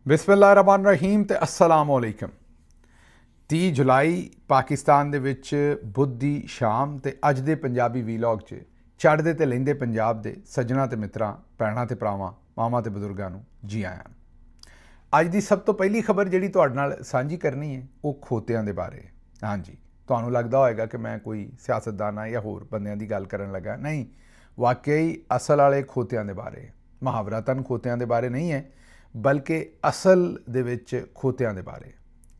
ਬਿਸਮਿल्लाहिर्रहमानिर्रहीम ਤੇ अस्सलाम वालेकुम। 30 ਜੁਲਾਈ ਪਾਕਿਸਤਾਨ ਦੇ ਵਿੱਚ ਬੁੱਧ ਦੀ ਸ਼ਾਮ ਤੇ ਅੱਜ ਦੇ ਪੰਜਾਬੀ ਵੀਲੌਗ 'ਚ ਚੜ੍ਹਦੇ ਤੇ ਲਹਿੰਦੇ ਪੰਜਾਬ ਦੇ ਸੱਜਣਾ ਤੇ ਮਿੱਤਰਾਂ, ਭੈਣਾਂ ਤੇ ਭਰਾਵਾਂ, ਮਾਵਾਂ ਤੇ ਬਜ਼ੁਰਗਾਂ ਨੂੰ ਜੀ ਆਇਆਂ। ਅੱਜ ਦੀ ਸਭ ਤੋਂ ਪਹਿਲੀ ਖਬਰ ਜਿਹੜੀ ਤੁਹਾਡੇ ਨਾਲ ਸਾਂਝੀ ਕਰਨੀ ਹੈ ਉਹ ਖੋਤਿਆਂ ਦੇ ਬਾਰੇ। ਹਾਂਜੀ, ਤੁਹਾਨੂੰ ਲੱਗਦਾ ਹੋਏਗਾ ਕਿ ਮੈਂ ਕੋਈ ਸਿਆਸਤਦਾਨ ਆ ਜਾਂ ਹੋਰ ਬੰਦਿਆਂ ਦੀ ਗੱਲ ਕਰਨ ਲੱਗਾ। ਨਹੀਂ, ਵਾਕਈ ਅਸਲ ਵਾਲੇ ਖੋਤਿਆਂ ਦੇ ਬਾਰੇ, ਮੁਹਾਵਰਤਨ ਖੋਤਿਆਂ ਦੇ ਬਾਰੇ ਨਹੀਂ ਹੈ, ਬਲਕਿ ਅਸਲ ਦੇ ਵਿੱਚ ਖੋਤਿਆਂ ਦੇ ਬਾਰੇ।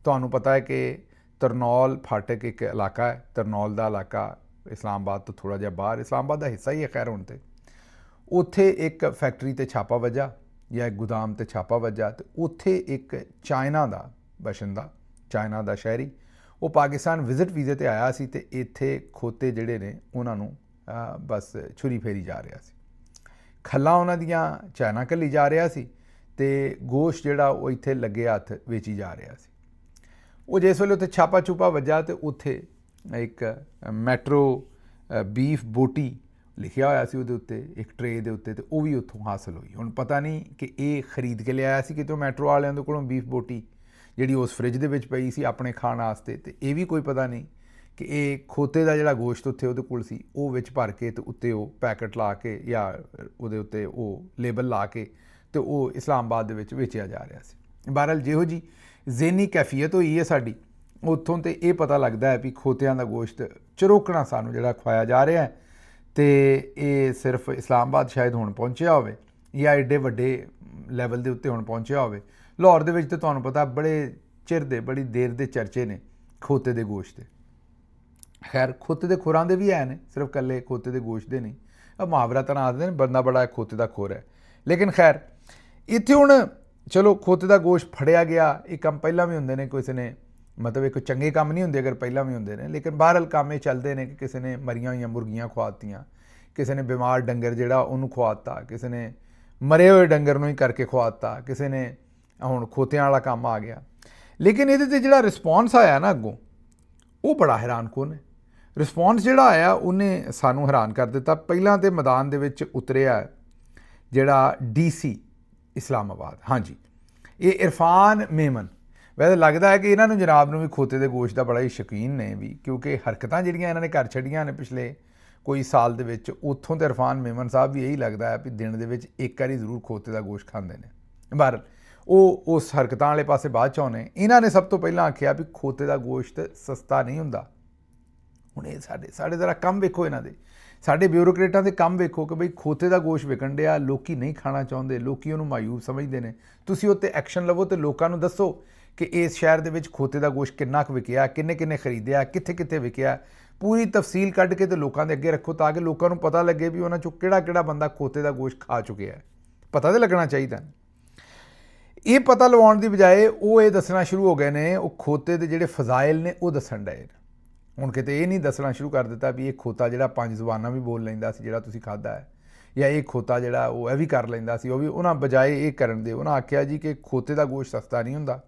ਤੁਹਾਨੂੰ ਪਤਾ ਹੈ ਕਿ ਤਰਨੌਲ ਫਾਟਕ ਇੱਕ ਇਲਾਕਾ ਹੈ। ਤਰਨੌਲ ਦਾ ਇਲਾਕਾ ਇਸਲਾਮਾਬਾਦ ਤੋਂ ਥੋੜ੍ਹਾ ਜਿਹਾ ਬਾਹਰ, ਇਸਲਾਮਾਬਾਦ ਦਾ ਹਿੱਸਾ ਹੀ ਹੈ ਖੈਰ ਹੁਣ ਤੇ। ਉੱਥੇ ਇੱਕ ਫੈਕਟਰੀ 'ਤੇ ਛਾਪਾ ਵੱਜਾ ਜਾਂ ਇੱਕ ਗੋਦਾਮ 'ਤੇ ਛਾਪਾ ਵੱਜਾ ਤੇ ਉੱਥੇ ਇੱਕ ਚਾਈਨਾ ਦਾ ਬਸ਼ਿੰਦਾ, ਚਾਈਨਾ ਦਾ ਸ਼ਹਿਰੀ, ਉਹ ਪਾਕਿਸਤਾਨ ਵਿਜ਼ਿਟ ਵੀਜ਼ੇ 'ਤੇ ਆਇਆ ਸੀ ਤੇ ਇੱਥੇ ਖੋਤੇ ਜਿਹੜੇ ਨੇ ਉਹਨਾਂ ਨੂੰ ਬਸ ਛੁਰੀ ਫੇਰੀ ਜਾ ਰਿਹਾ ਸੀ। ਖੱਲਾਂ ਉਹਨਾਂ ਦੀਆਂ ਚਾਈਨਾ ਘੱਲੀ ਜਾ ਰਿਹਾ ਸੀ ਤੇ ਗੋਸ਼ਤ ਜਿਹੜਾ ਉਹ ਇੱਥੇ ਲੱਗੇ ਹੱਥ ਵੇਚੀ ਜਾ ਰਿਹਾ ਸੀ। ਉਹ ਜਿਸ ਵੇਲੇ ਉੱਥੇ ਛਾਪਾ ਛੁਪਾ ਵੱਜਾ ਤੇ ਉੱਥੇ ਇੱਕ ਮੈਟਰੋ ਬੀਫ ਬੋਟੀ ਲਿਖਿਆ ਹੋਇਆ ਸੀ ਉਹਦੇ ਉੱਤੇ, ਇੱਕ ਟਰੇ ਦੇ ਉੱਤੇ, ਤੇ ਉਹ ਵੀ ਉੱਥੋਂ ਹਾਸਲ ਹੋਈ। ਹੁਣ ਪਤਾ ਨਹੀਂ ਕਿ ਇਹ ਖਰੀਦ ਕੇ ਲਿਆਇਆ ਸੀ ਕਿਤੋਂ ਮੈਟਰੋ ਵਾਲਿਆਂ ਦੇ ਕੋਲੋਂ ਬੀਫ ਬੋਟੀ, ਜਿਹੜੀ ਉਸ ਫਰਿੱਜ ਦੇ ਵਿੱਚ ਪਈ ਸੀ ਆਪਣੇ ਖਾਣ ਵਾਸਤੇ, ਤੇ ਇਹ ਵੀ ਕੋਈ ਪਤਾ ਨਹੀਂ ਕਿ ਇਹ ਖੋਤੇ ਦਾ ਜਿਹੜਾ ਗੋਸ਼ਤ ਉੱਥੇ ਉਹਦੇ ਕੋਲ ਸੀ ਉਹ ਵਿੱਚ ਭਰ ਕੇ ਤੇ ਉੱਤੇ ਉਹ ਪੈਕਟ ਲਾ ਕੇ ਜਾਂ ਉਹਦੇ ਉੱਤੇ ਉਹ ਲੇਬਲ ਲਾ ਕੇ ਤੇ ਉਹ ਇਸਲਾਮਾਬਾਦ ਦੇ ਵਿੱਚ ਵੇਚਿਆ ਜਾ ਰਿਹਾ ਸੀ। ਬਹਰਹਾਲ ਜਿਹੋ ਜੀ ਜ਼ੇਨੀ ਕੈਫੀਅਤ ਹੋਈ ਹੈ ਸਾਡੀ, ਉੱਥੋਂ ਤੇ ਇਹ ਪਤਾ ਲੱਗਦਾ ਹੈ ਵੀ ਖੋਤਿਆਂ ਦਾ ਗੋਸ਼ਤ ਚਰੋਕਣਾ ਸਾਨੂੰ ਜਿਹੜਾ ਖਵਾਇਆ ਜਾ ਰਿਹਾ ਹੈ, ਤੇ ਇਹ ਸਿਰਫ ਇਸਲਾਮਾਬਾਦ ਸ਼ਾਇਦ ਹੁਣ ਪਹੁੰਚਿਆ ਹੋਵੇ ਜਾਂ ਐਡੇ ਵੱਡੇ ਲੈਵਲ ਦੇ ਉੱਤੇ ਹੁਣ ਪਹੁੰਚਿਆ ਹੋਵੇ। ਲਾਹੌਰ ਦੇ ਵਿੱਚ ਤਾਂ ਤੁਹਾਨੂੰ ਪਤਾ ਬੜੇ ਚਿਰ ਦੇ, ਬੜੀ ਦੇਰ ਦੇ ਚਰਚੇ ਨੇ ਖੋਤੇ ਦੇ ਗੋਸ਼ਤ ਦੇ। ਖੈਰ, ਖੋਤੇ ਦੇ ਖੋਰਾਂ ਦੇ ਵੀ ਹੈ ਨੇ, ਸਿਰਫ ਇਕੱਲੇ ਖੋਤੇ ਦੇ ਗੋਸ਼ਤ ਦੇ ਨਹੀਂ। ਮੁਹਾਵਰਤਨ ਆਖਦੇ ਨੇ ਬੰਦਾ ਬੜਾ ਖੋਤੇ ਦਾ ਖੋਰ ਹੈ। ਲੇਕਿਨ ਖੈਰ, ਇੱਥੇ ਹੁਣ ਚਲੋ ਖੋਤੇ ਦਾ ਗੋਸ਼ਤ ਫੜਿਆ ਗਿਆ, ਇਹ ਕੰਮ ਪਹਿਲਾਂ ਵੀ ਹੁੰਦੇ ਨੇ, ਕਿਸੇ ਨੇ ਮਤਲਬ ਇਹ ਕੋਈ ਚੰਗੇ ਕੰਮ ਨਹੀਂ ਹੁੰਦੇ ਅਗਰ ਪਹਿਲਾਂ ਵੀ ਹੁੰਦੇ ਨੇ, ਲੇਕਿਨ ਬਹਰਹਾਲ ਕੰਮ ਇਹ ਚੱਲਦੇ ਨੇ ਕਿ ਕਿਸੇ ਨੇ ਮਰੀਆਂ ਹੋਈਆਂ ਮੁਰਗੀਆਂ ਖਵਾ ਦਿੱਤੀਆਂ, ਕਿਸੇ ਨੇ ਬਿਮਾਰ ਡੰਗਰ ਜਿਹੜਾ ਉਹਨੂੰ ਖਵਾ ਦਿੱਤਾ, ਕਿਸੇ ਨੇ ਮਰੇ ਹੋਏ ਡੰਗਰ ਨੂੰ ਹੀ ਕਰਕੇ ਖਵਾ ਦਿੱਤਾ, ਕਿਸੇ ਨੇ ਹੁਣ ਖੋਤਿਆਂ ਵਾਲਾ ਕੰਮ ਆ ਗਿਆ। ਲੇਕਿਨ ਇਹਦੇ 'ਤੇ ਜਿਹੜਾ ਰਿਸਪੌਂਸ ਆਇਆ ਨਾ ਅੱਗੋਂ, ਉਹ ਬੜਾ ਹੈਰਾਨਕੁਨ ਹੈ। ਰਿਸਪੌਂਸ ਜਿਹੜਾ ਆਇਆ ਉਹਨੇ ਸਾਨੂੰ ਹੈਰਾਨ ਕਰ ਦਿੱਤਾ। ਪਹਿਲਾਂ ਤਾਂ ਮੈਦਾਨ ਦੇ ਵਿੱਚ ਉਤਰਿਆ ਜਿਹੜਾ DC ਇਸਲਾਮਾਬਾਦ, ਹਾਂਜੀ, ਇਹ ਇਰਫਾਨ ਮੇਮਨ। ਵੈਸੇ ਲੱਗਦਾ ਹੈ ਕਿ ਇਹਨਾਂ ਨੂੰ ਜਨਾਬ ਨੂੰ ਵੀ ਖੋਤੇ ਦੇ ਗੋਸ਼ਤ ਦਾ ਬੜਾ ਹੀ ਸ਼ੌਕੀਨ ਨੇ ਵੀ, ਕਿਉਂਕਿ ਹਰਕਤਾਂ ਜਿਹੜੀਆਂ ਇਹਨਾਂ ਨੇ ਕਰ ਛੱਡੀਆਂ ਨੇ ਪਿਛਲੇ ਕੋਈ ਸਾਲ ਦੇ ਵਿੱਚ, ਉੱਥੋਂ ਤੇ ਇਰਫਾਨ ਮੇਮਨ ਸਾਹਿਬ ਵੀ ਇਹੀ ਲੱਗਦਾ ਹੈ ਵੀ ਦਿਨ ਦੇ ਵਿੱਚ ਇੱਕ ਵਾਰੀ ਜ਼ਰੂਰ ਖੋਤੇ ਦਾ ਗੋਸ਼ਤ ਖਾਂਦੇ ਨੇ। ਬਹਰਹਾਲ ਉਹ ਉਸ ਹਰਕਤਾਂ ਵਾਲੇ ਪਾਸੇ ਬਾਅਦ 'ਚ ਆਉਣੇ। ਇਹਨਾਂ ਨੇ ਸਭ ਤੋਂ ਪਹਿਲਾਂ ਆਖਿਆ ਵੀ ਖੋਤੇ ਦਾ ਗੋਸ਼ਤ ਸਸਤਾ ਨਹੀਂ ਹੁੰਦਾ। ਹੁਣ ਇਹ ਸਾਡੇ ਜ਼ਰਾ ਕੰਮ ਵੇਖੋ, ਇਹਨਾਂ ਦੇ ਸਾਡੇ ਬਿਊਰੋਕਰੇਟਾਂ ਦੇ ਕੰਮ ਵੇਖੋ ਕਿ ਬਈ ਖੋਤੇ ਦਾ ਗੋਸ਼ਤ ਵਿਕਣ ਡਿਆ, ਲੋਕੀ ਨਹੀਂ ਖਾਣਾ ਚਾਹੁੰਦੇ, ਲੋਕੀ ਉਹਨੂੰ ਮਾਯੂਬ ਸਮਝਦੇ ਨੇ। ਤੁਸੀਂ ਉੱਤੇ ਐਕਸ਼ਨ ਲਵੋ ਤੇ ਲੋਕਾਂ ਨੂੰ ਦੱਸੋ ਕਿ ਇਸ ਸ਼ਹਿਰ ਦੇ ਵਿੱਚ ਖੋਤੇ ਦਾ ਗੋਸ਼ਤ ਕਿੰਨਾ ਕੁ ਵਿਕਿਆ, ਕਿੰਨੇ ਖਰੀਦਿਆ, ਕਿੱਥੇ ਵਿਕਿਆ, ਪੂਰੀ ਤਫਸੀਲ ਕੱਢ ਕੇ ਤੇ ਲੋਕਾਂ ਦੇ ਅੱਗੇ ਰੱਖੋ ਤਾਂ ਕਿ ਲੋਕਾਂ ਨੂੰ ਪਤਾ ਲੱਗੇ ਵੀ ਉਹਨਾਂ 'ਚੋਂ ਕਿਹੜਾ ਬੰਦਾ ਖੋਤੇ ਦਾ ਗੋਸ਼ਤ ਖਾ ਚੁੱਕਿਆ ਹੈ। ਪਤਾ ਤਾਂ ਲੱਗਣਾ ਚਾਹੀਦਾ। ਇਹ ਪਤਾ ਲਵਾਉਣ ਦੀ ਬਜਾਏ ਉਹ ਇਹ ਦੱਸਣਾ ਸ਼ੁਰੂ ਹੋ ਗਏ ਨੇ, ਉਹ ਖੋਤੇ ਦੇ ਜਿਹੜੇ ਫਜ਼ਾਇਲ ਨੇ ਉਹ ਦੱਸਣ ਡਏ ਨੇ। ਹੁਣ ਕਿਤੇ ਇਹ ਨਹੀਂ ਦੱਸਣਾ ਸ਼ੁਰੂ ਕਰ ਦਿੱਤਾ ਵੀ ਇਹ ਖੋਤਾ ਜਿਹੜਾ 5 ਜ਼ੁਬਾਨਾਂ ਵੀ ਬੋਲ ਲੈਂਦਾ ਸੀ ਜਿਹੜਾ ਤੁਸੀਂ ਖਾਧਾ ਹੈ, ਜਾਂ ਇਹ ਖੋਤਾ ਜਿਹੜਾ ਉਹ ਇਹ ਵੀ ਕਰ ਲੈਂਦਾ ਸੀ ਉਹ ਵੀ। ਉਹਨਾਂ ਬਜਾਏ ਇਹ ਕਰਨ ਦੇ ਉਹਨਾਂ ਆਖਿਆ ਜੀ ਕਿ ਖੋਤੇ ਦਾ ਗੋਸ਼ਤ ਸਸਤਾ ਨਹੀਂ ਹੁੰਦਾ,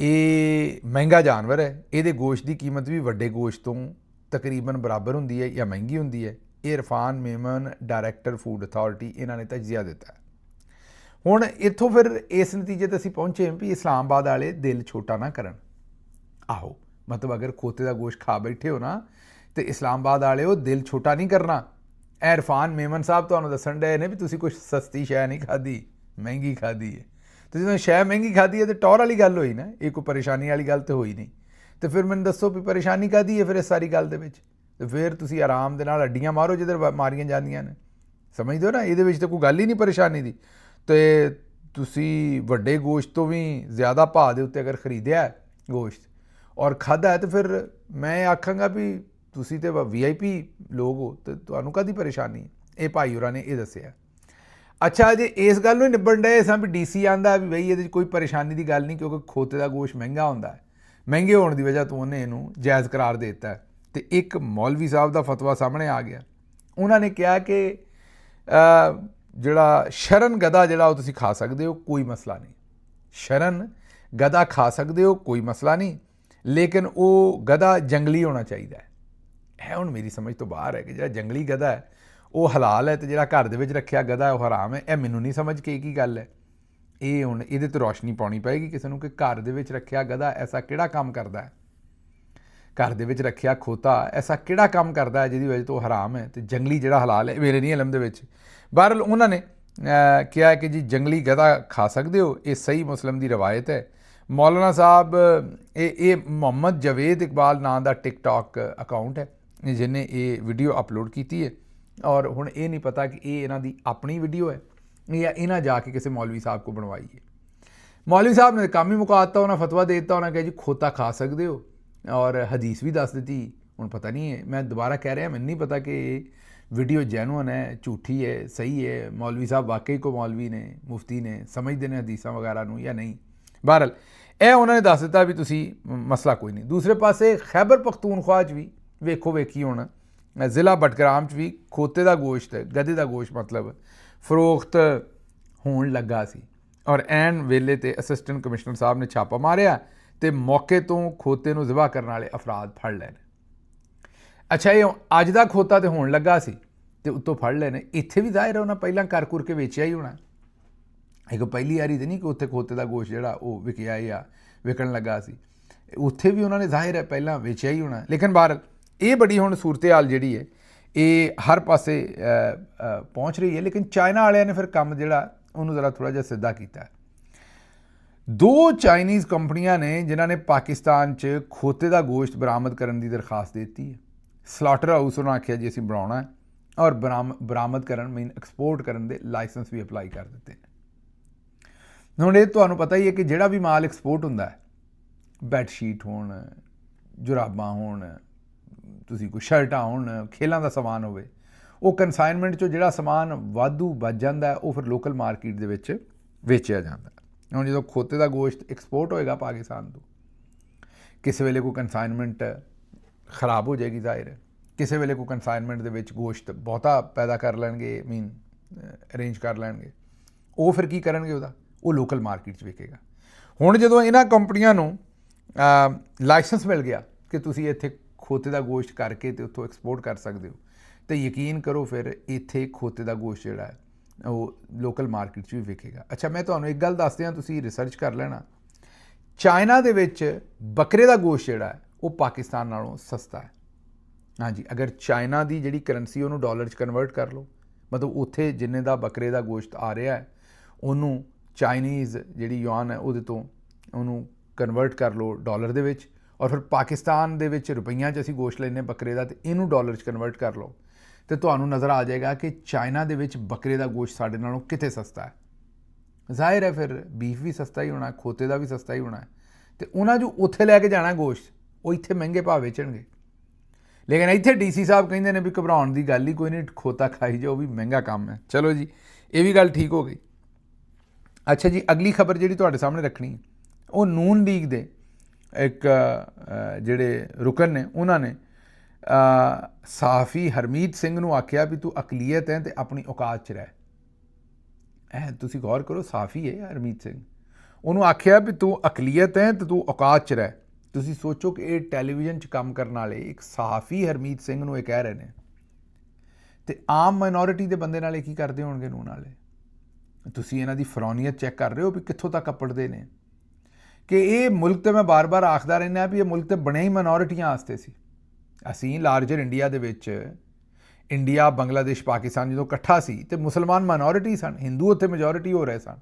ਇਹ ਮਹਿੰਗਾ ਜਾਨਵਰ ਹੈ, ਇਹਦੇ ਗੋਸ਼ਤ ਦੀ ਕੀਮਤ ਵੀ ਵੱਡੇ ਗੋਸ਼ਤ ਤੋਂ ਤਕਰੀਬਨ ਬਰਾਬਰ ਹੁੰਦੀ ਹੈ ਜਾਂ ਮਹਿੰਗੀ ਹੁੰਦੀ ਹੈ। ਇਹ Irfan Memon, director food authority, ਇਹਨਾਂ ਨੇ ਤਜਜ਼ੀਆ ਦਿੱਤਾ। ਹੁਣ ਇੱਥੋਂ ਫਿਰ ਇਸ ਨਤੀਜੇ 'ਤੇ ਅਸੀਂ ਪਹੁੰਚੇ ਵੀ ਇਸਲਾਮਾਬਾਦ ਵਾਲੇ ਦਿਲ ਛੋਟਾ ਨਾ ਕਰਨ। ਆਹੋ, ਮਤਲਬ ਅਗਰ ਖੋਤੇ ਦਾ ਗੋਸ਼ਤ ਖਾ ਬੈਠੇ ਹੋ ਨਾ ਤੇ ਇਸਲਾਮਾਬਾਦ ਵਾਲੇ ਉਹ ਦਿਲ ਛੋਟਾ ਨਹੀਂ ਕਰਨਾ। ਇਹ ਇਰਫਾਨ ਮੇਮਨ ਸਾਹਿਬ ਤੁਹਾਨੂੰ ਦੱਸਣ ਡਏ ਨੇ ਵੀ ਤੁਸੀਂ ਕੁਛ ਸਸਤੀ ਸ਼ੈ ਨਹੀਂ ਖਾਧੀ, ਮਹਿੰਗੀ ਖਾਧੀ ਹੈ। ਤੇ ਜਦੋਂ ਸ਼ੈ ਮਹਿੰਗੀ ਖਾਧੀ ਹੈ ਤੇ ਟੌਰ ਵਾਲੀ ਗੱਲ ਹੋਈ ਨਾ, ਇਹ ਕੋਈ ਪਰੇਸ਼ਾਨੀ ਵਾਲੀ ਗੱਲ ਤਾਂ ਹੋਈ ਨਹੀਂ। ਤੇ ਫਿਰ ਮੈਨੂੰ ਦੱਸੋ ਵੀ ਪਰੇਸ਼ਾਨੀ ਕਾਹਦੀ ਹੈ ਫਿਰ ਇਸ ਸਾਰੀ ਗੱਲ ਦੇ ਵਿੱਚ? ਤੇ ਫਿਰ ਤੁਸੀਂ ਆਰਾਮ ਦੇ ਨਾਲ ਅੱਡੀਆਂ ਮਾਰੋ ਜਿੱਧਰ ਮਾਰੀਆਂ ਜਾਂਦੀਆਂ ਨੇ, ਸਮਝਦੇ ਹੋ ਨਾ? ਇਹਦੇ ਵਿੱਚ ਤਾਂ ਕੋਈ ਗੱਲ ਹੀ ਨਹੀਂ ਪਰੇਸ਼ਾਨੀ ਦੀ। ਤੇ ਤੁਸੀਂ ਵੱਡੇ ਗੋਸ਼ਤ ਤੋਂ ਵੀ ਜ਼ਿਆਦਾ ਭਾਅ ਦੇ ਉੱਤੇ ਅਗਰ ਖਰੀਦਿਆ ਗੋਸ਼ਤ ਔਰ ਖਾਧਾ ਹੈ ਤਾਂ ਫਿਰ ਮੈਂ ਆਖਾਂਗਾ ਵੀ ਤੁਸੀਂ ਤਾਂ VIP ਲੋਕ ਹੋ ਤੇ ਤੁਹਾਨੂੰ ਕਾਹਦੀ ਪਰੇਸ਼ਾਨੀ? ਇਹ ਭਾਈ ਹੋਰਾਂ ਨੇ ਇਹ ਦੱਸਿਆ। ਅੱਛਾ, ਜੇ ਇਸ ਗੱਲ ਨੂੰ ਨਿਬੜਨ ਡਏ ਸਾਂ ਵੀ DC ਆਂਦਾ ਵੀ ਬਈ ਇਹਦੇ 'ਚ ਕੋਈ ਪਰੇਸ਼ਾਨੀ ਦੀ ਗੱਲ ਨਹੀਂ ਕਿਉਂਕਿ ਖੋਤੇ ਦਾ ਗੋਸ਼ਤ ਮਹਿੰਗਾ ਹੁੰਦਾ ਹੈ, ਮਹਿੰਗੇ ਹੋਣ ਦੀ ਵਜ੍ਹਾ ਤੋਂ ਉਹਨੇ ਇਹਨੂੰ ਜਾਇਜ਼ ਕਰਾਰ ਦੇ ਦਿੱਤਾ। ਅਤੇ ਇੱਕ ਮੌਲਵੀ ਸਾਹਿਬ ਦਾ ਫਤਵਾ ਸਾਹਮਣੇ ਆ ਗਿਆ। ਉਹਨਾਂ ਨੇ ਕਿਹਾ ਕਿ ਜਿਹੜਾ ਸ਼ਰਨ ਗਧਾ ਜਿਹੜਾ ਉਹ ਤੁਸੀਂ ਖਾ ਸਕਦੇ ਹੋ, ਕੋਈ ਮਸਲਾ ਨਹੀਂ। ਸ਼ਰਨ ਗਧਾ ਖਾ ਸਕਦੇ ਹੋ, ਕੋਈ ਮਸਲਾ ਨਹੀਂ, ਲੇਕਿਨ ਉਹ ਗਧਾ ਜੰਗਲੀ ਹੋਣਾ ਚਾਹੀਦਾ ਹੈ। ਇਹ ਹੁਣ ਮੇਰੀ ਸਮਝ ਤੋਂ ਬਾਹਰ ਹੈ ਕਿ ਜਿਹੜਾ ਜੰਗਲੀ ਗਧਾ ਹੈ ਉਹ ਹਲਾਲ ਹੈ ਤੇ ਜਿਹੜਾ ਘਰ ਦੇ ਵਿੱਚ ਰੱਖਿਆ ਗਧਾ ਉਹ ਹਰਾਮ ਹੈ। ਇਹ ਮੈਨੂੰ ਨਹੀਂ ਸਮਝ ਕੇ ਕੀ ਗੱਲ ਹੈ। ਇਹ ਹੁਣ ਇਹਦੇ 'ਤੇ ਰੌਸ਼ਨੀ ਪਾਉਣੀ ਪਏਗੀ ਕਿਸੇ ਨੂੰ ਕਿ ਘਰ ਦੇ ਵਿੱਚ ਰੱਖਿਆ ਗਧਾ ਐਸਾ ਕਿਹੜਾ ਕੰਮ ਕਰਦਾ ਹੈ, ਘਰ ਦੇ ਵਿੱਚ ਰੱਖਿਆ ਖੋਤਾ ਐਸਾ ਕਿਹੜਾ ਕੰਮ ਕਰਦਾ ਹੈ ਜਿਹਦੀ ਵਜ੍ਹਾ ਤੋਂ ਹਰਾਮ ਹੈ ਤੇ ਜੰਗਲੀ ਜਿਹੜਾ ਹਲਾਲ ਹੈ। ਮੇਰੇ ਨਹੀਂ ਇਲਮ ਦੇ ਵਿੱਚ। ਬਹਰਹਾਲ ਉਹਨਾਂ ਨੇ ਕਿਹਾ ਕਿ ਜੀ ਜੰਗਲੀ ਗਧਾ ਖਾ ਸਕਦੇ ਹੋ, ਇਹ ਸਹੀ ਮੁਸਲਿਮ ਦੀ ਰਵਾਇਤ ਹੈ। ਮੌਲਾਨਾ ਸਾਹਿਬ ਇਹ ਮੁਹੰਮਦ ਜਵੇਦ ਇਕਬਾਲ ਨਾਂ ਦਾ ਟਿਕਟੌਕ ਅਕਾਊਂਟ ਹੈ ਜਿਹਨੇ ਇਹ ਵੀਡੀਓ ਅਪਲੋਡ ਕੀਤੀ ਹੈ, ਔਰ ਹੁਣ ਇਹ ਨਹੀਂ ਪਤਾ ਕਿ ਇਹ ਇਹਨਾਂ ਦੀ ਆਪਣੀ ਵੀਡੀਓ ਹੈ ਜਾਂ ਇਹਨਾਂ ਜਾ ਕੇ ਕਿਸੇ ਮੌਲਵੀ ਸਾਹਿਬ को ਬਣਵਾਈ ਹੈ। ਮੌਲਵੀ ਸਾਹਿਬ ਨੇ ਕੰਮ ਹੀ ਮੁਕਾ ਦਿੱਤਾ, ਉਹਨਾਂ ਫਤਵਾ ਦੇ ਦਿੱਤਾ, ਉਹਨਾਂ ਕਿਹਾ ਜੀ ਖੋਤਾ ਖਾ ਸਕਦੇ ਹੋ ਔਰ ਹਦੀਸ ਵੀ ਦੱਸ ਦਿੱਤੀ। ਹੁਣ ਪਤਾ ਨਹੀਂ ਹੈ, ਮੈਂ ਦੁਬਾਰਾ ਕਹਿ ਰਿਹਾ, ਮੈਨੂੰ ਨਹੀਂ ਪਤਾ ਕਿ ਇਹ ਵੀਡੀਓ ਜੈਨੂਅਨ ਹੈ, ਝੂਠੀ ਹੈ, ਸਹੀ ਹੈ, ਮੌਲਵੀ ਸਾਹਿਬ ਵਾਕਈ ਕੋ ਮੌਲਵੀ ਨੇ, ਮੁਫਤੀ ਨੇ, ਸਮਝਦੇ ਨੇ ਹਦੀਸਾਂ ਵਗੈਰਾ ਨੂੰ ਜਾਂ ਨਹੀਂ। ਬਹਰਹਾਲ ਇਹ ਉਹਨਾਂ ਨੇ ਦੱਸ ਦਿੱਤਾ ਵੀ ਤੁਸੀਂ ਮਸਲਾ ਕੋਈ ਨਹੀਂ। ਦੂਸਰੇ ਪਾਸੇ ਖੈਬਰ ਪਖਤੂਨਖਵਾ 'ਚ ਵੀ ਵੇਖੋ ਵੇਖੀ ਹੁਣ ਜ਼ਿਲ੍ਹਾ ਬਟਗਰਾਮ 'ਚ ਵੀ ਖੋਤੇ ਦਾ ਗੋਸ਼ਤ, ਗਧੇ ਦਾ ਗੋਸ਼ਤ ਮਤਲਬ ਫਰੋਖਤ ਹੋਣ ਲੱਗਾ ਸੀ ਔਰ ਐਨ ਵੇਲੇ 'ਤੇ ਅਸਿਸਟੈਂਟ ਕਮਿਸ਼ਨਰ ਸਾਹਿਬ ਨੇ ਛਾਪਾ ਮਾਰਿਆ ਤੇ ਮੌਕੇ ਤੋਂ ਖੋਤੇ ਨੂੰ ਜ਼ਿਬਾ ਕਰਨ ਵਾਲੇ ਅਫਰਾਦ ਫੜ ਲਏ ਨੇ। ਅੱਛਾ, ਇਹ ਅੱਜ ਦਾ ਖੋਤਾ ਤੇ ਹੋਣ ਲੱਗਾ ਸੀ ਤੇ ਉੱਤੋਂ ਫੜ ਲਏ ਨੇ। ਇੱਥੇ ਵੀ ਜ਼ਾਹਿਰ ਹੈ ਉਹਨਾਂ ਪਹਿਲਾਂ ਕਰ ਕੁਰ ਕੇ ਵੇਚਿਆ ਹੀ ਹੋਣਾ, ਇੱਕ ਪਹਿਲੀ ਵਾਰੀ ਤਾਂ ਨਹੀਂ ਕਿ ਉੱਥੇ ਖੋਤੇ ਦਾ ਗੋਸ਼ਤ ਜਿਹੜਾ ਉਹ ਵਿਕਿਆ ਜਾਂ ਵਿਕਣ ਲੱਗਾ ਸੀ, ਉੱਥੇ ਵੀ ਉਹਨਾਂ ਨੇ ਜ਼ਾਹਿਰ ਹੈ ਪਹਿਲਾਂ ਵੇਚਿਆ ਹੀ ਹੋਣਾ। ਲੇਕਿਨ ਬਹਰਹਾਲ ਇਹ ਬੜੀ ਹੁਣ ਸੂਰਤ ਹਾਲ ਜਿਹੜੀ ਹੈ ਇਹ ਹਰ ਪਾਸੇ ਪਹੁੰਚ ਰਹੀ ਹੈ। ਲੇਕਿਨ ਚਾਈਨਾ ਵਾਲਿਆਂ ਨੇ ਫਿਰ ਕੰਮ ਜਿਹੜਾ ਉਹਨੂੰ ਜ਼ਰਾ ਥੋੜ੍ਹਾ ਜਿਹਾ ਸਿੱਧਾ ਕੀਤਾ। 2 ਚਾਈਨੀਜ਼ ਕੰਪਨੀਆਂ ਨੇ ਜਿਨ੍ਹਾਂ ਨੇ ਪਾਕਿਸਤਾਨ 'ਚ ਖੋਤੇ ਦਾ ਗੋਸ਼ਤ ਬਰਾਮਦ ਕਰਨ ਦੀ ਦਰਖਾਸਤ ਦੇ ਦਿੱਤੀ ਹੈ। ਸਲਾਟਰ ਹਾਊਸ ਉਹਨਾਂ ਆਖਿਆ ਜੀ ਅਸੀਂ ਬਣਾਉਣਾ ਔਰ ਬਰਾਮਦ ਕਰਨ ਮੀਨ ਐਕਸਪੋਰਟ ਕਰਨ ਦੇ ਲਾਇਸੈਂਸ ਵੀ ਅਪਲਾਈ ਕਰ ਦਿੱਤੇ ਨੇ। ਹੁਣ ਇਹ ਤੁਹਾਨੂੰ ਪਤਾ ਹੀ ਹੈ ਕਿ ਜਿਹੜਾ ਵੀ ਮਾਲ ਐਕਸਪੋਰਟ ਹੁੰਦਾ ਹੈ, ਬੈੱਡਸ਼ੀਟ ਹੋਣ, ਜੁਰਾਬਾਂ ਹੋਣ, ਤੁਸੀਂ ਕੋਈ ਸ਼ਰਟਾਂ ਹੋਣ, ਖੇਲਾਂ ਦਾ ਸਮਾਨ ਹੋਵੇ, ਉਹ ਕਨਸਾਈਨਮੈਂਟ 'ਚੋਂ ਜਿਹੜਾ ਸਮਾਨ ਵਾਧੂ ਬਚ ਜਾਂਦਾ ਉਹ ਫਿਰ ਲੋਕਲ ਮਾਰਕੀਟ ਦੇ ਵਿੱਚ ਵੇਚਿਆ ਜਾਂਦਾ। ਹੁਣ ਜਦੋਂ ਖੋਤੇ ਦਾ ਗੋਸ਼ਤ ਐਕਸਪੋਰਟ ਹੋਏਗਾ ਪਾਕਿਸਤਾਨ ਤੋਂ, ਕਿਸੇ ਵੇਲੇ ਕੋਈ ਕਨਸਾਈਨਮੈਂਟ ਖਰਾਬ ਹੋ ਜਾਏਗੀ, ਜ਼ਾਹਿਰ ਹੈ ਕਿਸੇ ਵੇਲੇ ਕੋਈ ਕਨਸਾਈਨਮੈਂਟ ਦੇ ਵਿੱਚ ਗੋਸ਼ਤ ਬਹੁਤਾ ਪੈਦਾ ਕਰ ਲੈਣਗੇ, ਮੀਨ ਅਰੇਂਜ ਕਰ ਲੈਣਗੇ, ਉਹ ਫਿਰ ਕੀ ਕਰਨਗੇ ਉਹਦਾ, ਉਹ ਲੋਕਲ ਮਾਰਕੀਟ 'ਚ ਵਿਕੇਗਾ। ਹੁਣ ਜਦੋਂ ਇਹਨਾਂ ਕੰਪਨੀਆਂ ਨੂੰ ਲਾਇਸੈਂਸ ਮਿਲ ਗਿਆ ਕਿ ਤੁਸੀਂ ਇੱਥੇ ਖੋਤੇ ਦਾ ਗੋਸ਼ਤ ਕਰਕੇ ਤੇ ਉੱਥੋਂ ਐਕਸਪੋਰਟ ਕਰ ਸਕਦੇ ਹੋ, ਤੇ ਯਕੀਨ ਕਰੋ ਫਿਰ ਇੱਥੇ ਖੋਤੇ ਦਾ ਗੋਸ਼ਤ ਜਿਹੜਾ ਹੈ ਉਹ ਲੋਕਲ ਮਾਰਕੀਟ 'ਚ ਵੀ ਵਿਕੇਗਾ। ਅੱਛਾ, ਮੈਂ ਤੁਹਾਨੂੰ ਇੱਕ ਗੱਲ ਦੱਸਦੇ ਹਾਂ, ਤੁਸੀਂ ਰਿਸਰਚ ਕਰ ਲੈਣਾ। ਚਾਈਨਾ ਦੇ ਵਿੱਚ ਬੱਕਰੇ ਦਾ ਗੋਸ਼ਤ ਜਿਹੜਾ ਹੈ ਉਹ ਪਾਕਿਸਤਾਨ ਨਾਲੋਂ ਸਸਤਾ ਹੈ। ਹਾਂਜੀ, ਅਗਰ ਚਾਈਨਾ ਦੀ ਜਿਹੜੀ ਕਰੰਸੀ ਉਹਨੂੰ ਡਾਲਰ 'ਚ ਕਨਵਰਟ ਕਰ ਲਓ, ਮਤਲਬ ਉੱਥੇ ਜਿੰਨੇ ਦਾ ਬੱਕਰੇ ਦਾ ਗੋਸ਼ਤ ਆ ਰਿਹਾ ਹੈ ਉਹਨੂੰ ਚਾਈਨੀਜ਼ ਜਿਹੜੀ ਯੂਆਨ ਹੈ ਉਹਦੇ ਤੋਂ ਉਹਨੂੰ ਕਨਵਰਟ ਕਰ ਲਓ ਡਾਲਰ ਦੇ ਵਿੱਚ, ਔਰ ਫਿਰ ਪਾਕਿਸਤਾਨ ਦੇ ਵਿੱਚ ਰੁਪਈਆਂ 'ਚ ਅਸੀਂ ਗੋਸ਼ਤ ਲੈਂਦੇ ਬੱਕਰੇ ਦਾ, ਤੇ ਇਹਨੂੰ ਡਾਲਰ 'ਚ ਕਨਵਰਟ ਕਰ ਲਓ ਤੇ ਤੁਹਾਨੂੰ ਨਜ਼ਰ ਆ ਜਾਏਗਾ ਕਿ ਚਾਈਨਾ ਦੇ ਵਿੱਚ ਬੱਕਰੇ ਦਾ ਗੋਸ਼ਤ ਸਾਡੇ ਨਾਲੋਂ ਕਿਤੇ ਸਸਤਾ ਹੈ। ਜ਼ਾਹਿਰ ਹੈ ਫਿਰ ਬੀਫ ਵੀ ਸਸਤਾ ਹੀ ਹੋਣਾ, ਖੋਤੇ ਦਾ ਵੀ ਸਸਤਾ ਹੀ ਹੋਣਾ, ਤੇ ਉਹਨਾਂ ਜੋ ਉੱਥੇ ਲੈ ਕੇ ਜਾਣਾ ਗੋਸ਼ਤ ਉਹ ਇੱਥੇ ਮਹਿੰਗੇ ਭਾਅ ਵੇਚਣਗੇ। ਲੇਕਿਨ ਇੱਥੇ ਡੀਸੀ ਸਾਹਿਬ ਕਹਿੰਦੇ ਨੇ ਵੀ ਘਬਰਾਉਣ ਦੀ ਗੱਲ ਹੀ ਕੋਈ ਨਹੀਂ, ਖੋਤਾ ਖਾਈ ਜਾਓ, ਵੀ ਮਹਿੰਗਾ ਕੰਮ ਹੈ। ਚਲੋ ਜੀ, ਇਹ ਵੀ ਗੱਲ ਠੀਕ ਹੋ ਗਈ। ਅੱਛਾ ਜੀ, ਅਗਲੀ ਖਬਰ ਜਿਹੜੀ ਤੁਹਾਡੇ ਸਾਹਮਣੇ ਰੱਖਣੀ ਉਹ ਨੂਨ ਲੀਗ ਦੇ ਇੱਕ ਜਿਹੜੇ ਰੁਕਨ ਨੇ ਉਹਨਾਂ ਨੇ ਸਹਾਫੀ ਹਰਮੀਤ ਸਿੰਘ ਨੂੰ ਆਖਿਆ ਵੀ ਤੂੰ ਅਕਲੀਅਤ ਹੈ ਤੇ ਆਪਣੀ ਔਕਾਤ 'ਚ ਰਹਿ। ਤੁਸੀਂ ਗੌਰ ਕਰੋ, ਸਹਾਫੀ ਹੈ ਹਰਮੀਤ ਸਿੰਘ, ਉਹਨੂੰ ਆਖਿਆ ਵੀ ਤੂੰ ਅਕਲੀਅਤ ਹੈ ਤੇ ਤੂੰ ਔਕਾਤ 'ਚ ਰਹਿ। ਤੁਸੀਂ ਸੋਚੋ ਕਿ ਇਹ ਟੈਲੀਵਿਜ਼ਨ 'ਚ ਕੰਮ ਕਰਨ ਵਾਲੇ ਇੱਕ ਸਹਾਫੀ ਹਰਮੀਤ ਸਿੰਘ ਨੂੰ ਇਹ ਕਹਿ ਰਹੇ ਨੇ, ਤੇ ਆਮ ਮਾਈਨੋਰਿਟੀ ਦੇ ਬੰਦੇ ਨਾਲ ਇਹ ਕੀ ਕਰਦੇ ਹੋਣਗੇ ਨੂਨ ਵਾਲੇ। ਤੁਸੀਂ ਇਹਨਾਂ ਦੀ ਫਰੌਨੀਅਤ ਚੈੱਕ ਕਰ ਰਹੇ ਹੋ ਵੀ ਕਿੱਥੋਂ ਤੱਕ ਅੱਪੜਦੇ ਨੇ, ਕਿ ਇਹ ਮੁਲਕ ਤੇ ਮੈਂ ਬਾਰ-ਬਾਰ ਆਖਦਾ ਰਹਿੰਦਾ ਵੀ ਇਹ ਮੁਲਕ ਤੇ ਬਣੇ ਹੀ ਮਾਈਨੋਰਿਟੀਆਂ ਵਾਸਤੇ ਸੀ। ਅਸੀਂ ਲਾਰਜਰ ਇੰਡੀਆ ਦੇ ਵਿੱਚ ਇੰਡੀਆ, ਬੰਗਲਾਦੇਸ਼, ਪਾਕਿਸਤਾਨ ਜਦੋਂ ਇਕੱਠਾ ਸੀ ਤੇ ਮੁਸਲਮਾਨ ਮਾਈਨੋਰਿਟੀ ਸਨ, ਹਿੰਦੂ ਉੱਥੇ ਮੈਜੋਰਿਟੀ ਹੋ ਰਹੇ ਸਨ।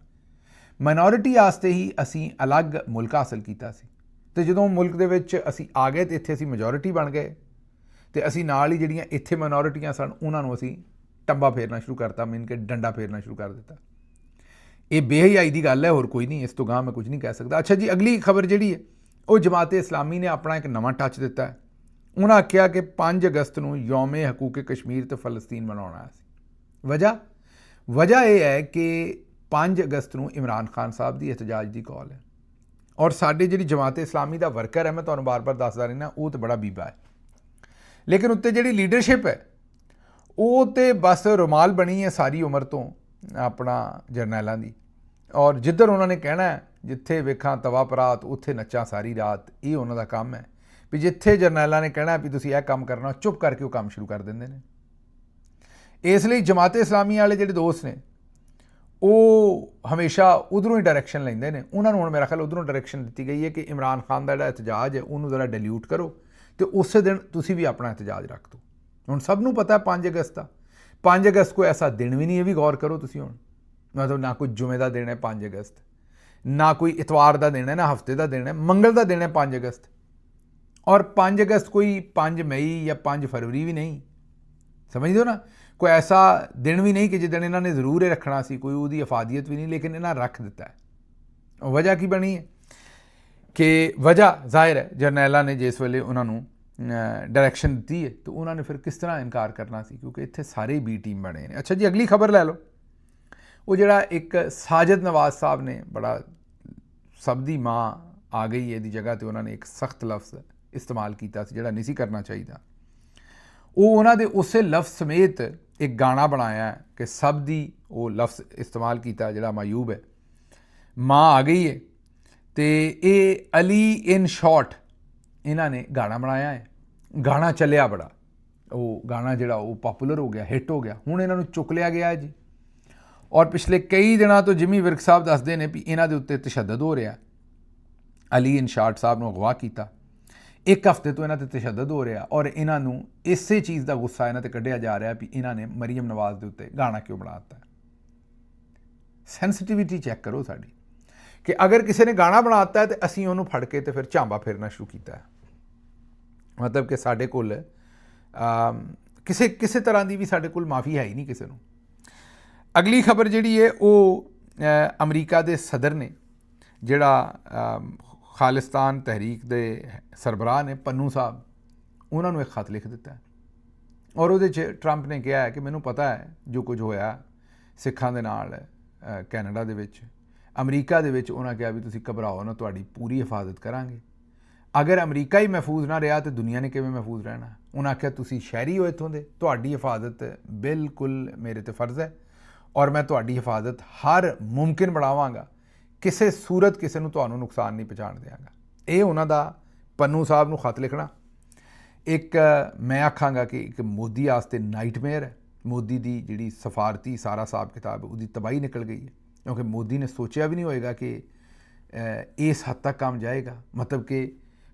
ਮਾਈਨੋਰਿਟੀ ਵਾਸਤੇ ਹੀ ਅਸੀਂ ਅਲੱਗ ਮੁਲਕ ਹਾਸਲ ਕੀਤਾ ਸੀ, ਤੇ ਜਦੋਂ ਮੁਲਕ ਦੇ ਵਿੱਚ ਅਸੀਂ ਆ ਗਏ ਤੇ ਇੱਥੇ ਅਸੀਂ ਮੈਜੋਰਿਟੀ ਬਣ ਗਏ, ਤੇ ਅਸੀਂ ਨਾਲ ਹੀ ਜਿਹੜੀਆਂ ਇੱਥੇ ਮਾਈਨੋਰਿਟੀਆਂ ਸਨ ਉਹਨਾਂ ਨੂੰ ਅਸੀਂ ਟੰਬਾ ਫੇਰਨਾ ਸ਼ੁਰੂ ਕਰਤਾ, ਮੀਨ ਕਿ ਡੰਡਾ ਫੇਰਨਾ ਸ਼ੁਰੂ ਕਰ ਦਿੱਤਾ। ਇਹ ਬੇਹਯਾਈ ਦੀ ਗੱਲ ਹੈ, ਹੋਰ ਕੋਈ ਨਹੀਂ, ਇਸ ਤੋਂ ਗਾਂਹ ਮੈਂ ਕੁਝ ਨਹੀਂ ਕਹਿ ਸਕਦਾ। ਅੱਛਾ ਜੀ, ਅਗਲੀ ਖਬਰ ਜਿਹੜੀ ਹੈ ਉਹ ਜਮਾਤ-ਏ ਇਸਲਾਮੀ ਨੇ ਆਪਣਾ ਇੱਕ ਨਵਾਂ ਟੱਚ ਦਿੱਤਾ ਹੈ। ਉਹਨਾਂ ਆਖਿਆ ਕਿ 5 ਅਗਸਤ ਨੂੰ ਯੌਮ-ਏ ਹਕੂਕ ਕਸ਼ਮੀਰ ਤੇ ਫਲਸਤੀਨ ਮਨਾਉਣਾ ਸੀ। ਵਜ੍ਹਾ ਇਹ ਹੈ ਕਿ 5 ਅਗਸਤ ਨੂੰ ਇਮਰਾਨ ਖਾਨ ਸਾਹਿਬ ਦੀ ਇhtਜਾਜ ਦੀ ਕਾਲ ਹੈ, ਔਰ ਸਾਡੇ ਜਿਹੜੀ ਜਮਾਤ-ਏ ਇਸਲਾਮੀ ਦਾ ਵਰਕਰ ਹੈ, ਮੈਂ ਤੁਹਾਨੂੰ ਬਾਰ-ਬਾਰ ਦੱਸਦਾ ਰਹਿੰਦਾ, ਉਹ ਤਾਂ ਬੜਾ ਬੀਬਾ ਹੈ, ਲੇਕਿਨ ਉੱਤੇ ਜਿਹੜੀ ਲੀਡਰਸ਼ਿਪ ਹੈ ਉਹ ਤਾਂ ਬਸ ਰੁਮਾਲ ਬਣੀ ਹੈ ਸਾਰੀ ਉਮਰ ਤੋਂ ਆਪਣਾ ਜਰਨੈਲਾਂ ਦੀ, ਔਰ ਜਿੱਧਰ ਉਹਨਾਂ ਨੇ ਕਹਿਣਾ ਜਿੱਥੇ ਵੇਖਾਂ ਤਵਾ ਪਰਾਤ ਉੱਥੇ ਨੱਚਾਂ ਸਾਰੀ ਰਾਤ, ਇਹ ਉਹਨਾਂ ਦਾ ਕੰਮ ਹੈ ਵੀ ਜਿੱਥੇ ਜਰਨੈਲਾਂ ਨੇ ਕਹਿਣਾ ਵੀ ਤੁਸੀਂ ਇਹ ਕੰਮ ਕਰਨਾ, ਚੁੱਪ ਕਰਕੇ ਉਹ ਕੰਮ ਸ਼ੁਰੂ ਕਰ ਦਿੰਦੇ ਨੇ। ਇਸ ਲਈ ਜਮਾਤ-ਏ ਇਸਲਾਮੀ ਵਾਲੇ ਜਿਹੜੇ ਦੋਸਤ ਨੇ ਉਹ ਹਮੇਸ਼ਾ ਉਧਰੋਂ ਹੀ ਡਾਇਰੈਕਸ਼ਨ ਲੈਂਦੇ ਨੇ। ਉਹਨਾਂ ਨੂੰ ਹੁਣ ਮੇਰਾ ਖਿਆਲ ਉਧਰੋਂ ਡਾਇਰੈਕਸ਼ਨ ਦਿੱਤੀ ਗਈ ਹੈ ਕਿ ਇਮਰਾਨ ਖਾਨ ਦਾ ਜਿਹੜਾ ਇਤਜਾਜ ਹੈ ਉਹਨੂੰ ਜ਼ਰਾ ਡਿਲਿਊਟ ਕਰੋ ਅਤੇ ਉਸੇ ਦਿਨ ਤੁਸੀਂ ਵੀ ਆਪਣਾ ਇਤਜਾਜ ਰੱਖ ਦਿਓ। ਹੁਣ ਸਭ ਨੂੰ ਪਤਾ 5 ਅਗਸਤ ਦਾ, 5 ਅਗਸਤ ਕੋਈ ਐਸਾ ਦਿਨ ਵੀ ਨਹੀਂ, ਇਹ ਵੀ ਗੌਰ ਕਰੋ ਤੁਸੀਂ। ਹੁਣ ਮਤਲਬ ਨਾ ਕੋਈ ਜੁਮੇ ਦਾ ਦਿਨ ਹੈ 5 ਅਗਸਤ, ਨਾ ਕੋਈ ਇਤਵਾਰ ਦਾ ਦਿਨ ਹੈ, ਨਾ ਹਫਤੇ ਦਾ ਦਿਨ ਹੈ, ਮੰਗਲ ਦਾ ਦਿਨ ਹੈ 5 ਅਗਸਤ। ਔਰ 5 ਅਗਸਤ ਕੋਈ 5 ਮਈ ਜਾਂ 5 ਫਰਵਰੀ ਵੀ ਨਹੀਂ, ਸਮਝਦੇ ਹੋ ਨਾ। ਕੋਈ ਐਸਾ ਦਿਨ ਵੀ ਨਹੀਂ ਕਿ ਜਿਸ ਦਿਨ ਇਹਨਾਂ ਨੇ ਜ਼ਰੂਰ ਇਹ ਰੱਖਣਾ ਸੀ, ਕੋਈ ਉਹਦੀ ਅਫਾਦੀਅਤ ਵੀ ਨਹੀਂ, ਲੇਕਿਨ ਇਹਨਾਂ ਰੱਖ ਦਿੱਤਾ ਹੈ। ਵਜ੍ਹਾ ਕੀ ਬਣੀ ਹੈ ਕਿ ਵਜ੍ਹਾ ਜ਼ਾਹਿਰ ਹੈ ਜਰਨੈਲਾਂ ਨੇ ਜਿਸ ਵੇਲੇ ਉਹਨਾਂ ਨੂੰ ਡਾਇਰੈਕਸ਼ਨ ਦਿੱਤੀ ਹੈ ਤਾਂ ਉਹਨਾਂ ਨੇ ਫਿਰ ਕਿਸ ਤਰ੍ਹਾਂ ਇਨਕਾਰ ਕਰਨਾ ਸੀ, ਕਿਉਂਕਿ ਇੱਥੇ ਸਾਰੇ ਬੀ ਟੀਮ ਬਣੇ ਨੇ। ਅੱਛਾ ਜੀ, ਅਗਲੀ ਖਬਰ ਲੈ ਲਓ। ਉਹ ਜਿਹੜਾ ਇੱਕ ਸਾਜਦ ਨਵਾਜ਼ ਸਾਹਿਬ ਨੇ, ਬੜਾ ਸਭ ਦੀ ਮਾਂ ਆ ਗਈ ਇਹਦੀ ਜਗ੍ਹਾ 'ਤੇ ਉਹਨਾਂ ਨੇ ਇੱਕ ਸਖਤ ਲਫ਼ਜ਼ ਇਸਤੇਮਾਲ ਕੀਤਾ ਸੀ ਜਿਹੜਾ ਨਹੀਂ ਸੀ ਕਰਨਾ ਚਾਹੀਦਾ। ਉਹ ਉਹਨਾਂ ਦੇ ਉਸੇ ਲਫ਼ਜ਼ ਸਮੇਤ ਇੱਕ ਗਾਣਾ ਬਣਾਇਆ ਕਿ ਸਭ ਦੀ ਉਹ ਲਫ਼ਜ਼ ਇਸਤੇਮਾਲ ਕੀਤਾ ਜਿਹੜਾ ਮਾਯੂਬ ਹੈ, ਮਾਂ ਆ ਗਈ ਹੈ। ਅਤੇ ਇਹ ਅਲੀ ਇਨ ਸ਼ਾਰਟ ਇਹਨਾਂ ਨੇ ਗਾਣਾ ਬਣਾਇਆ ਹੈ। ਗਾਣਾ ਚੱਲਿਆ ਬੜਾ, ਉਹ ਗਾਣਾ ਜਿਹੜਾ ਉਹ ਪਾਪੂਲਰ ਹੋ ਗਿਆ, ਹਿੱਟ ਹੋ ਗਿਆ। ਹੁਣ ਇਹਨਾਂ ਨੂੰ ਚੁੱਕ ਲਿਆ ਗਿਆ ਹੈ ਜੀ। ਔਰ ਪਿਛਲੇ ਕਈ ਦਿਨਾਂ ਤੋਂ ਜਿਮੀ ਵਿਰਕ ਸਾਹਿਬ ਦੱਸਦੇ ਨੇ ਵੀ ਇਹਨਾਂ ਦੇ ਉੱਤੇ ਤਸ਼ੱਦਦ ਹੋ ਰਿਹਾ। ਅਲੀ ਇਨ ਸ਼ਾਰਟ ਸਾਹਿਬ ਨੂੰ ਅਗਵਾ ਕੀਤਾ, 1 ਹਫ਼ਤੇ ਤੋਂ ਇਹਨਾਂ 'ਤੇ ਤਸ਼ੱਦਦ ਹੋ ਰਿਹਾ ਔਰ ਇਹਨਾਂ ਨੂੰ ਇਸੇ ਚੀਜ਼ ਦਾ ਗੁੱਸਾ ਇਹਨਾਂ 'ਤੇ ਕੱਢਿਆ ਜਾ ਰਿਹਾ ਵੀ ਇਹਨਾਂ ਨੇ ਮਰੀਮ ਨਵਾਜ਼ ਦੇ ਉੱਤੇ ਗਾਣਾ ਕਿਉਂ ਬਣਾ ਦਿੱਤਾ। ਸੈਂਸਿਟੀਵਿਟੀ ਚੈੱਕ ਕਰੋ ਸਾਡੀ, ਕਿ ਅਗਰ ਕਿਸੇ ਨੇ ਗਾਣਾ ਬਣਾ ਦਿੱਤਾ ਤੇ ਅਸੀਂ ਉਹਨੂੰ ਫੜ ਕੇ ਤੇ ਫਿਰ ਝਾਂਬਾ ਫੇਰਨਾ ਸ਼ੁਰੂ ਕੀਤਾ ਹੈ। ਮਤਲਬ ਕਿ ਸਾਡੇ ਕੋਲ ਕਿਸੇ ਤਰ੍ਹਾਂ ਦੀ ਵੀ ਸਾਡੇ ਕੋਲ ਮਾਫੀ ਹੈ ਹੀ ਨਹੀਂ ਕਿਸੇ ਨੂੰ। ਅਗਲੀ ਖਬਰ ਜਿਹੜੀ ਹੈ ਉਹ ਅਮਰੀਕਾ ਦੇ ਸਦਰ ਨੇ, ਜਿਹੜਾ ਖਾਲਿਸਤਾਨ ਤਹਿਰੀਕ ਦੇ ਸਰਬਰਾਹ ਨੇ ਪੰਨੂ ਸਾਹਿਬ, ਉਹਨਾਂ ਨੂੰ ਇੱਕ ਖਤ ਲਿਖ ਦਿੱਤਾ ਹੈ ਔਰ ਉਹਦੇ 'ਚ ਟਰੰਪ ਨੇ ਕਿਹਾ ਹੈ ਕਿ ਮੈਨੂੰ ਪਤਾ ਹੈ ਜੋ ਕੁਝ ਹੋਇਆ ਸਿੱਖਾਂ ਦੇ ਨਾਲ ਕੈਨੇਡਾ ਦੇ ਵਿੱਚ, ਅਮਰੀਕਾ ਦੇ ਵਿੱਚ। ਉਹਨਾਂ ਕਿਹਾ ਵੀ ਤੁਸੀਂ ਘਬਰਾਓ ਨਾ, ਤੁਹਾਡੀ ਪੂਰੀ ਹਿਫਾਜ਼ਤ ਕਰਾਂਗੇ। ਅਗਰ ਅਮਰੀਕਾ ਹੀ ਮਹਿਫੂਜ਼ ਨਾ ਰਿਹਾ ਤਾਂ ਦੁਨੀਆ ਨੇ ਕਿਵੇਂ ਮਹਿਫੂਜ਼ ਰਹਿਣਾ। ਉਹਨਾਂ ਆਖਿਆ ਤੁਸੀਂ ਸ਼ਹਿਰੀ ਹੋ ਇੱਥੋਂ ਦੇ, ਤੁਹਾਡੀ ਹਿਫਾਜ਼ਤ ਬਿਲਕੁਲ ਮੇਰੇ 'ਤੇ ਫਰਜ਼ ਹੈ ਔਰ ਮੈਂ ਤੁਹਾਡੀ ਹਿਫਾਜ਼ਤ ਹਰ ਮੁਮਕਿਨ ਬਣਾਵਾਂਗਾ, ਕਿਸੇ ਸੂਰਤ ਕਿਸੇ ਨੂੰ ਤੁਹਾਨੂੰ ਨੁਕਸਾਨ ਨਹੀਂ ਪਹੁੰਚਾਉਣ ਦਿਆਂਗਾ। ਇਹ ਉਹਨਾਂ ਦਾ ਪੰਨੂ ਸਾਹਿਬ ਨੂੰ ਖਤ ਲਿਖਣਾ ਇੱਕ ਮੈਂ ਆਖਾਂਗਾ ਕਿ ਇੱਕ ਮੋਦੀ ਵਾਸਤੇ ਨਾਈਟਮੇਅਰ ਹੈ। ਮੋਦੀ ਦੀ ਜਿਹੜੀ ਸਫਾਰਤੀ ਸਾਰਾ ਹਿਸਾਬ ਕਿਤਾਬ ਉਹਦੀ ਤਬਾਹੀ ਨਿਕਲ ਗਈ ਹੈ, ਕਿਉਂਕਿ ਮੋਦੀ ਨੇ ਸੋਚਿਆ ਵੀ ਨਹੀਂ ਹੋਏਗਾ ਕਿ ਇਸ ਹੱਦ ਤੱਕ ਕੰਮ ਜਾਏਗਾ। ਮਤਲਬ ਕਿ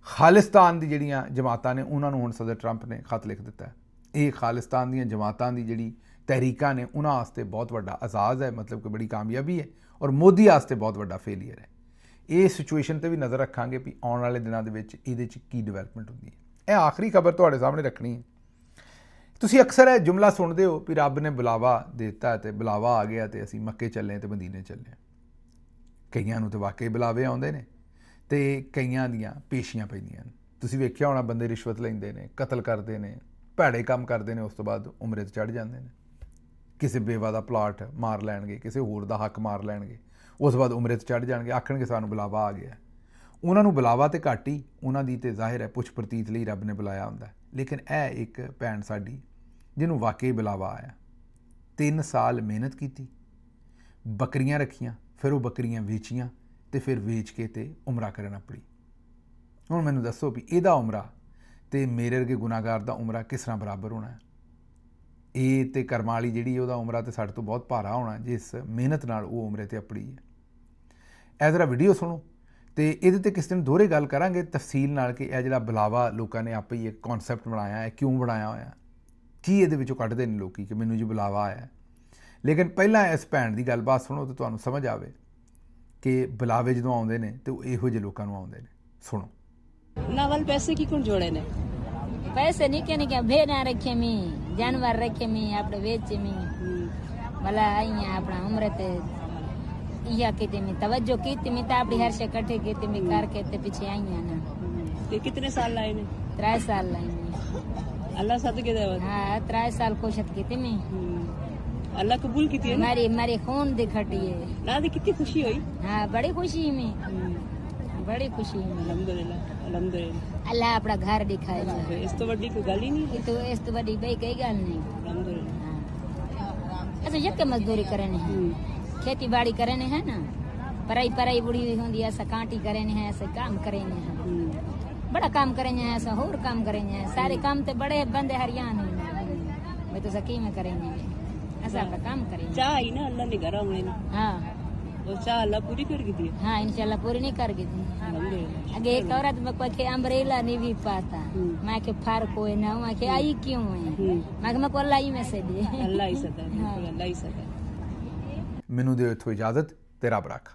ਖਾਲਿਸਤਾਨ ਦੀ ਜਿਹੜੀਆਂ ਜਮਾਤਾਂ ਨੇ ਉਹਨਾਂ ਨੂੰ ਹੁਣ ਸਦਰ ਟਰੰਪ ਨੇ ਖਤ ਲਿਖ ਦਿੱਤਾ। ਇਹ ਖਾਲਿਸਤਾਨ ਦੀਆਂ ਜਮਾਤਾਂ ਦੀ ਜਿਹੜੀ ਤਹਿਰੀਕਾਂ ਨੇ ਉਹਨਾਂ ਵਾਸਤੇ ਬਹੁਤ ਵੱਡਾ ਅਜ਼ਾਜ਼ ਹੈ, ਮਤਲਬ ਕਿ ਬੜੀ ਕਾਮਯਾਬੀ ਹੈ ਔਰ ਮੋਦੀ ਵਾਸਤੇ ਬਹੁਤ ਵੱਡਾ ਫੇਲੀਅਰ ਹੈ। ਇਹ ਸਿਚੁਏਸ਼ਨ 'ਤੇ ਵੀ ਨਜ਼ਰ ਰੱਖਾਂਗੇ ਵੀ ਆਉਣ ਵਾਲੇ ਦਿਨਾਂ ਦੇ ਵਿੱਚ ਇਹਦੇ 'ਚ ਕੀ ਡਿਵੈਲਪਮੈਂਟ ਹੁੰਦੀ ਹੈ। ਇਹ ਆਖਰੀ ਖਬਰ ਤੁਹਾਡੇ ਸਾਹਮਣੇ ਰੱਖਣੀ ਹੈ। ਤੁਸੀਂ ਅਕਸਰ ਇਹ ਜੁਮਲਾ ਸੁਣਦੇ ਹੋ ਵੀ ਰੱਬ ਨੇ ਬੁਲਾਵਾ ਦੇ ਦਿੱਤਾ ਅਤੇ ਬੁਲਾਵਾ ਆ ਗਿਆ ਅਤੇ ਅਸੀਂ ਮੱਕੇ ਚੱਲੇ ਅਤੇ ਮਦੀਨੇ ਚੱਲੇ। ਕਈਆਂ ਨੂੰ ਤਾਂ ਵਾਕਈ ਬੁਲਾਵੇ ਆਉਂਦੇ ਨੇ ਅਤੇ ਕਈਆਂ ਦੀਆਂ ਪੇਸ਼ੀਆਂ ਪੈਂਦੀਆਂ ਨੇ। ਤੁਸੀਂ ਵੇਖਿਆ ਹੋਣਾ ਬੰਦੇ ਰਿਸ਼ਵਤ ਲੈਂਦੇ ਨੇ, ਕਤਲ ਕਰਦੇ ਨੇ, ਭੈੜੇ ਕੰਮ ਕਰਦੇ ਨੇ, ਉਸ ਤੋਂ ਬਾਅਦ ਉਮਰੇ 'ਤੇ ਚੜ੍ਹ ਜਾਂਦੇ ਨੇ। ਕਿਸੇ ਬੇਵਾ ਦਾ ਪਲਾਟ ਮਾਰ ਲੈਣਗੇ, ਕਿਸੇ ਹੋਰ ਦਾ ਹੱਕ ਮਾਰ ਲੈਣਗੇ, ਉਸ ਤੋਂ ਬਾਅਦ ਉਮਰੇ 'ਤੇ ਚੜ੍ਹ ਜਾਣਗੇ, ਆਖਣਗੇ ਸਾਨੂੰ ਬੁਲਾਵਾ ਆ ਗਿਆ। ਉਹਨਾਂ ਨੂੰ ਬੁਲਾਵਾ ਤੇ ਘੱਟ ਹੀ, ਉਹਨਾਂ ਦੀ ਤੇ ਜ਼ਾਹਿਰ ਹੈ ਪੁੱਛ ਪ੍ਰਤੀਤ ਲਈ ਰੱਬ ਨੇ ਬੁਲਾਇਆ ਹੁੰਦਾ। ਲੇਕਿਨ ਇਹ ਇੱਕ ਭੈਣ ਸਾਡੀ ਜਿਹਨੂੰ ਵਾਕਈ ਬੁਲਾਵਾ ਆਇਆ, 3 ਸਾਲ ਮਿਹਨਤ ਕੀਤੀ, ਬੱਕਰੀਆਂ ਰੱਖੀਆਂ, ਫਿਰ ਉਹ ਬੱਕਰੀਆਂ ਵੇਚੀਆਂ ਅਤੇ ਫਿਰ ਵੇਚ ਕੇ ਤੇ ਉਮਰਾ ਕਰਨ ਆਪਣੀ। ਹੁਣ ਮੈਨੂੰ ਦੱਸੋ ਵੀ ਇਹਦਾ ਉਮਰਾ ਅਤੇ ਮੇਰੇ ਵਰਗੇ ਗੁਨਾਹਗਾਰ ਦਾ ਉਮਰਾ ਕਿਸ ਤਰ੍ਹਾਂ ਬਰਾਬਰ ਹੋਣਾ। ਇਹ ਤੇ ਕਰਮਾਂ ਵਾਲੀ ਜਿਹੜੀ ਉਹਦਾ ਉਮਰਾ ਤੇ ਸਾਡੇ ਤੋਂ ਬਹੁਤ ਭਾਰਾ ਹੋਣਾ ਜਿਸ ਮਿਹਨਤ ਨਾਲ ਉਹ ਉਮਰੇ 'ਤੇ ਆਪਣੀ ਹੈ। ਇਹ ਜ਼ਰਾ ਵੀਡੀਓ ਸੁਣੋ ਅਤੇ ਇਹਦੇ 'ਤੇ ਕਿਸੇ ਦਿਨ ਦੋਹਰੇ ਗੱਲ ਕਰਾਂਗੇ ਤਫਸੀਲ ਨਾਲ ਕਿ ਇਹ ਜਿਹੜਾ ਬੁਲਾਵਾ ਲੋਕਾਂ ਨੇ ਆਪੇ ਹੀ ਇੱਕ ਕੌਨਸੈਪਟ ਬਣਾਇਆ ਹੈ, ਕਿਉਂ ਬਣਾਇਆ ਹੋਇਆ, ਕੀ ਇਹਦੇ ਵਿੱਚੋਂ ਕੱਢਦੇ ਨੇ ਲੋਕੀ ਕਿ ਮੈਨੂੰ ਜੀ ਬੁਲਾਵਾ ਆਇਆ। ਲੇਕਿਨ ਪਹਿਲਾਂ ਇਸ ਭੈਣ ਦੀ ਗੱਲਬਾਤ ਸੁਣੋ ਤਾਂ ਤੁਹਾਨੂੰ ਸਮਝ ਆਵੇ ਕਿ ਬੁਲਾਵੇ ਜਦੋਂ ਆਉਂਦੇ ਨੇ ਤੇ ਉਹ ਇਹੋ ਜਿਹੇ ਲੋਕਾਂ ਨੂੰ ਆਉਂਦੇ ਨੇ। ਸੁਣੋ। नावल पैसे की कौन जोड़े ने पैसे निके निके भेड़ा रखे मी जानवर रखे मी आपने वेचे मी भला आई अपना उम्र ते या कीती मी तवज्जो कीती मी तो आपड़ी हर से इकट्ठे कीती मी करके ते पीछे आई ना। ते कितने साल लाए ने 3 साल लाई मी। अल्लाह सदके देवा। हाँ 3 साल कोशिश कीती मी, अल्लाह कबूल की थी। मारी मारी खून दी खटी है ना दी कितनी खुशी हुई। हाँ बड़ी खुशी में, बड़ी खुशी में। अल्हम्दुलिल्लाह अल्हम्दुलिल्लाह। अल्लाह अपना घर दिखाए इस तो बड़ी कोई गल ही नहीं। तो इस तो बड़ी भाई कई गल नहीं। अल्हम्दुलिल्लाह। ऐसे यके मजदूरी करने हैं, खेती बाड़ी करने है ना, पराई पराई बुढ़ी होंगी ऐसा कांटी करने हैं, ऐसे काम करेंगे हैं, बड़ा काम करेंगे हैं, ऐसा और काम करेंगे हैं, सारे काम तो बड़े बंदे हरियाणा में तो सकी में करेंगे। असां आपणा काम करें चाह आई ना अल्लाह ने घर आने ना हाँ वो चाह अल्लाह पूरी कर दी हाँ इंशाल्लाह पूरी नहीं कर गई अल्हम्दुलिल्लाह अगे एक औरत में कोई के अम्ब्रेला नहीं भी पाता मैं के फार कोई ना मैं के आई क्यों है मैं को अल्लाह ही में से दे अल्लाह ही सदा बिल्कुल अल्लाह ही सदा ਮੈਨੂੰ ਦਿਓ ਇੱਥੋਂ ਇਜਾਜ਼ਤ। ਤੇ ਰੱਬ ਰੱਖਾ।